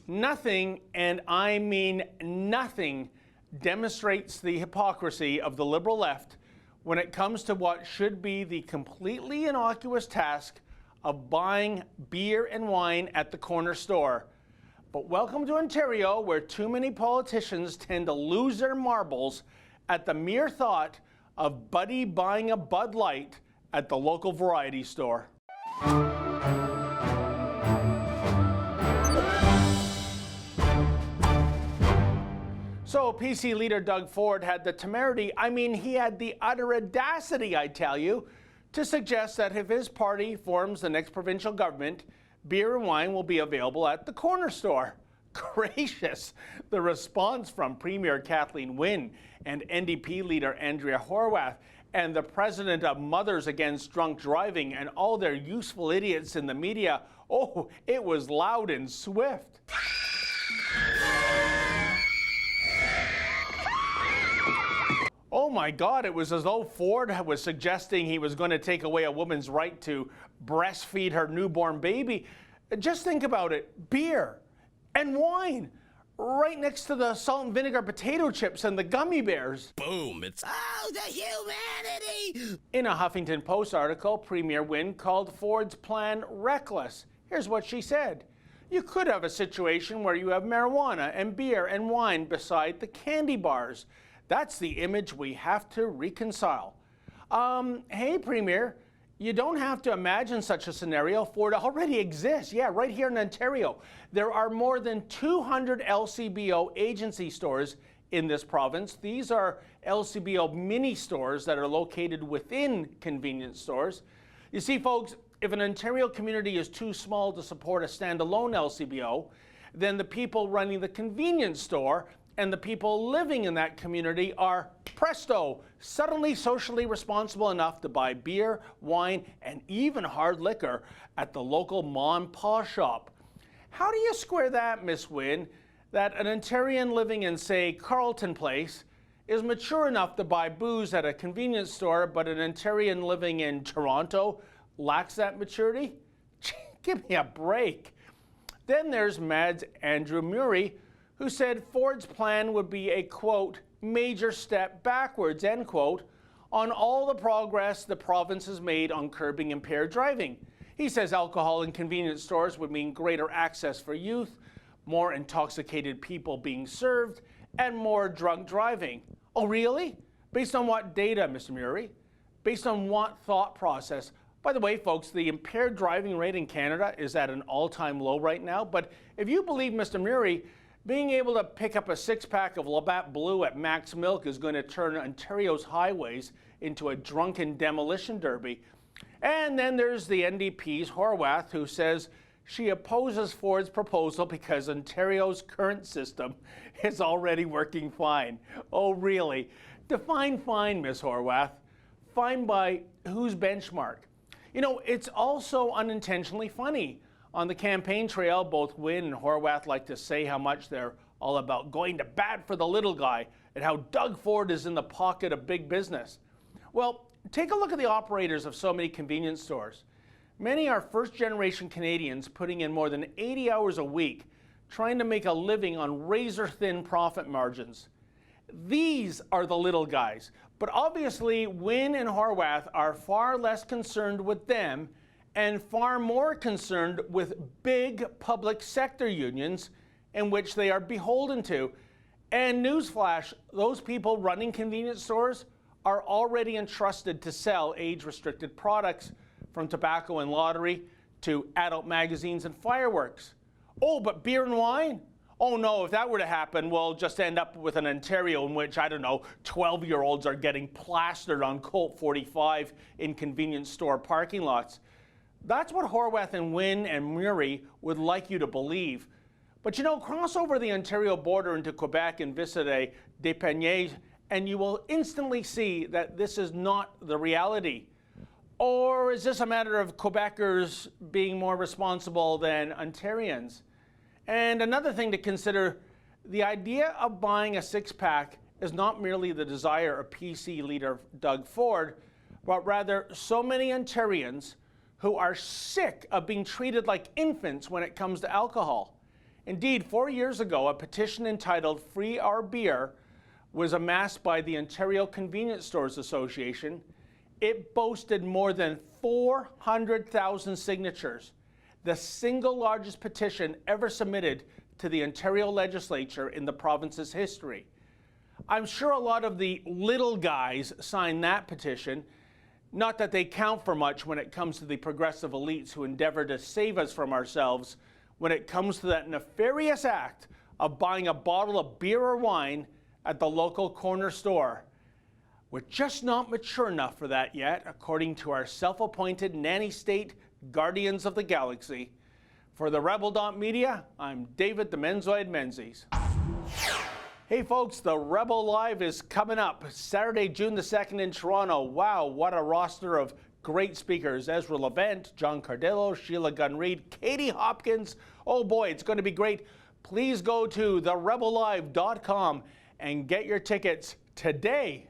Nothing, and I mean nothing, demonstrates the hypocrisy of the Liberal left when it comes to what should be the completely innocuous task of buying beer and wine at the corner store. But welcome to Ontario, where too many politicians tend to lose their marbles at the mere thought of Buddy buying a Bud Light at the local variety store. So PC leader Doug Ford had the temerity, he had the utter audacity, I tell you, to suggest that if his party forms the next provincial government, beer and wine will be available at the corner store. Gracious! The response from Premier Kathleen Wynne and NDP leader Andrea Horwath and the president of Mothers Against Drunk Driving and all their useful idiots in the media, oh, it was loud and swift. Oh my God, it was as though Ford was suggesting he was going to take away a woman's right to breastfeed her newborn baby. Just think about it, beer and wine right next to the salt and vinegar potato chips and the gummy bears. Boom, it's the humanity! In a Huffington Post article, Premier Wynne called Ford's plan reckless. Here's what she said. You could have a situation where you have marijuana and beer and wine beside the candy bars. That's the image we have to reconcile. Hey, Premier, you don't have to imagine such a scenario, for it already exists. Yeah, right here in Ontario. There are more than 200 LCBO agency stores in this province. These are LCBO mini stores that are located within convenience stores. You see, folks, if an Ontario community is too small to support a standalone LCBO, then the people running the convenience store and the people living in that community are, presto, suddenly socially responsible enough to buy beer, wine, and even hard liquor at the local ma and pa shop. How do you square that, Miss Wynne, that an Ontarian living in, say, Carleton Place is mature enough to buy booze at a convenience store, but an Ontarian living in Toronto lacks that maturity? Give me a break. Then there's MAD's Andrew Murray, who said Ford's plan would be a, quote, major step backwards, end quote, on all the progress the province has made on curbing impaired driving. He says alcohol in convenience stores would mean greater access for youth, more intoxicated people being served, and more drunk driving. Oh, really? Based on what data, Mr. Murray? Based on what thought process? By the way, folks, the impaired driving rate in Canada is at an all-time low right now, but if you believe Mr. Murray, being able to pick up a six-pack of Labatt Blue at Max Milk is going to turn Ontario's highways into a drunken demolition derby. And then there's the NDP's Horwath, who says she opposes Ford's proposal because Ontario's current system is already working fine. Oh, really? Define fine, Ms. Horwath. Fine by whose benchmark? You know, it's also unintentionally funny. On the campaign trail, both Wynne and Horwath like to say how much they're all about going to bat for the little guy and how Doug Ford is in the pocket of big business. Well, take a look at the operators of so many convenience stores. Many are first-generation Canadians putting in more than 80 hours a week trying to make a living on razor-thin profit margins. These are the little guys, but obviously Wynne and Horwath are far less concerned with them and far more concerned with big public sector unions in which they are beholden to. And newsflash, those people running convenience stores are already entrusted to sell age-restricted products, from tobacco and lottery to adult magazines and fireworks. Oh, but beer and wine? Oh no, if that were to happen, we'll just end up with an Ontario in which, 12-year-olds are getting plastered on Colt 45 in convenience store parking lots. That's what Horwath and Wynne and Murray would like you to believe. But cross over the Ontario border into Quebec and visit Despeignets, and you will instantly see that this is not the reality. Or is this a matter of Quebecers being more responsible than Ontarians? And another thing to consider, the idea of buying a six-pack is not merely the desire of PC leader Doug Ford, but rather so many Ontarians who are sick of being treated like infants when it comes to alcohol. Indeed, 4 years ago, a petition entitled Free Our Beer was amassed by the Ontario Convenience Stores Association. It boasted more than 400,000 signatures, the single largest petition ever submitted to the Ontario legislature in the province's history. I'm sure a lot of the little guys signed that petition, not that they count for much when it comes to the progressive elites who endeavor to save us from ourselves when it comes to that nefarious act of buying a bottle of beer or wine at the local corner store. We're just not mature enough for that yet, according to our self-appointed nanny state guardians of the galaxy. For the Rebel.media, I'm David the Menzoid Menzies. Hey folks, the Rebel Live is coming up Saturday, June the 2nd in Toronto. Wow, what a roster of great speakers. Ezra Levant, John Cardillo, Sheila Gunn-Reid, Katie Hopkins. Oh boy, it's going to be great. Please go to therebellive.com and get your tickets today.